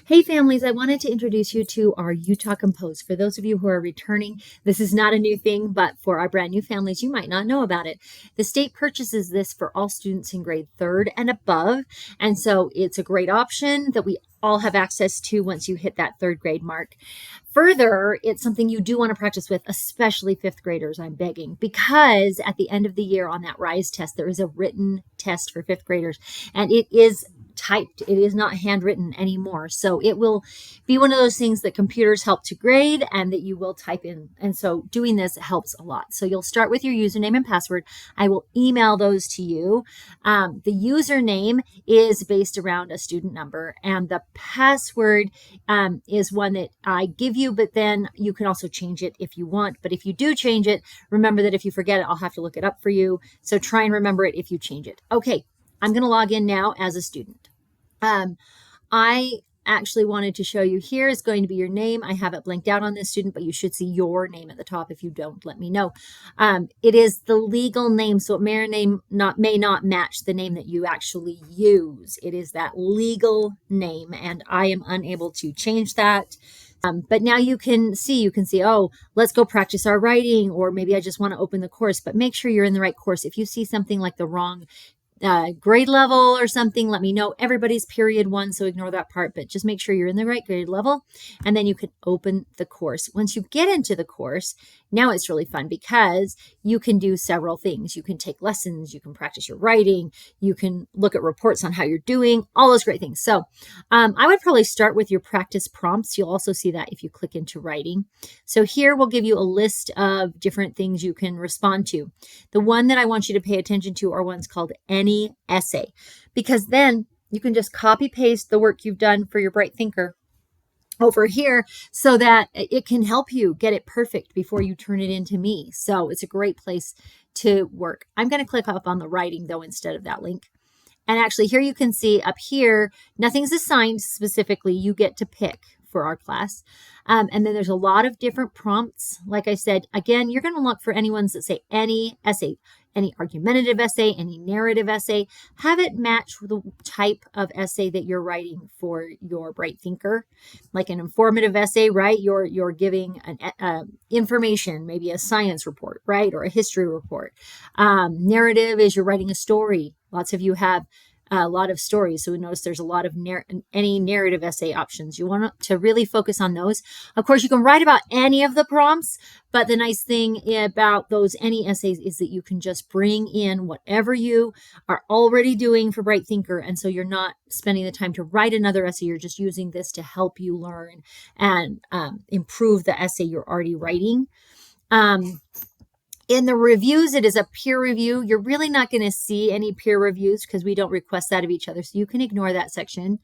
Hey families, I wanted to introduce you to our Utah Compose. For those of you who are returning, this is not a new thing, but for our brand new families, you might not know about it. The state purchases this for all students in grade 3rd and above, and so it's a great option that we all have access to once you hit that 3rd grade mark. Further, it's something you do want to practice with, especially 5th graders, I'm begging, because at the end of the year on that RISE test, there is a written test for 5th graders, and it is typed. It is not handwritten anymore. So it will be one of those things that computers help to grade and that you will type in. And so doing this helps a lot. So you'll start with your username and password. I will email those to you. The username is based around a student number, and the password is one that I give you, but then you can also change it if you want. But if you do change it, remember that if you forget it, I'll have to look it up for you. So try and remember it if you change it. Okay, I'm going to log in now as a student. I actually wanted to show you, here is going to be your name. I have it blanked out on this student, but you should see your name at the top. If you don't, let me know. It is the legal name, so it may not match the name that you actually use. It is that legal name, and I am unable to change that. But now you can see, oh, let's go practice our writing, or maybe I just want to open the course, but make sure you're in the right course. If you see something like the wrong grade level or something, let me know. Everybody's period 1, so ignore that part, but just make sure you're in the right grade level, and then you can open the course. Once you get into the course, now it's really fun because you can do several things. You can take lessons, you can practice your writing, you can look at reports on how you're doing, all those great things. So I would probably start with your practice prompts. You'll also see that if you click into writing. So here we'll give you a list of different things you can respond to. The one that I want you to pay attention to are ones called any essay, because then you can just copy paste the work you've done for your Bright Thinker over here so that it can help you get it perfect before you turn it into me. So it's a great place to work. I'm going to click up on the writing though instead of that link. And actually here you can see up here, nothing's assigned specifically. You get to pick for our class. And then there's a lot of different prompts. Like I said, again, you're going to look for any ones that say any essay, any argumentative essay, any narrative essay. Have it match the type of essay that you're writing for your Bright Thinker. Like an informative essay, right? You're giving an information, maybe a science report, right? Or a history report. Narrative is you're writing a story. Lots of you have a lot of stories. So we notice there's a lot of any narrative essay options. You want to really focus on those. Of course, you can write about any of the prompts, but the nice thing about those any essays is that you can just bring in whatever you are already doing for Bright Thinker. And so you're not spending the time to write another essay. You're just using this to help you learn and improve the essay you're already writing. In the reviews, it is a peer review. You're really not going to see any peer reviews because we don't request that of each other. So you can ignore that section.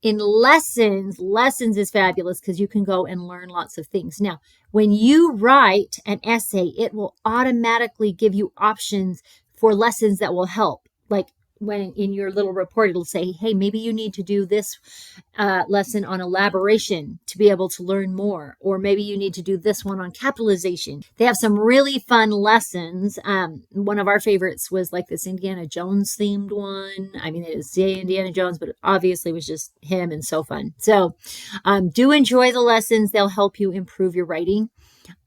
In lessons is fabulous because you can go and learn lots of things. Now, when you write an essay, it will automatically give you options for lessons that will help. Like when in your little report, it'll say, hey, maybe you need to do this lesson on elaboration to be able to learn more. Or maybe you need to do this one on capitalization. They have some really fun lessons. One of our favorites was like this Indiana Jones themed one. I mean, it is Indiana Jones, but it obviously was just him and so fun. So do enjoy the lessons. They'll help you improve your writing.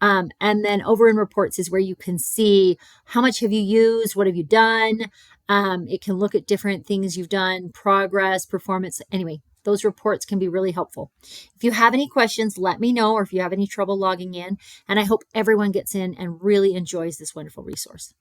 And then over in reports is where you can see how much have you used, what have you done. It can look at different things you've done, progress, performance. Anyway, those reports can be really helpful. If you have any questions, let me know, or if you have any trouble logging in. And I hope everyone gets in and really enjoys this wonderful resource.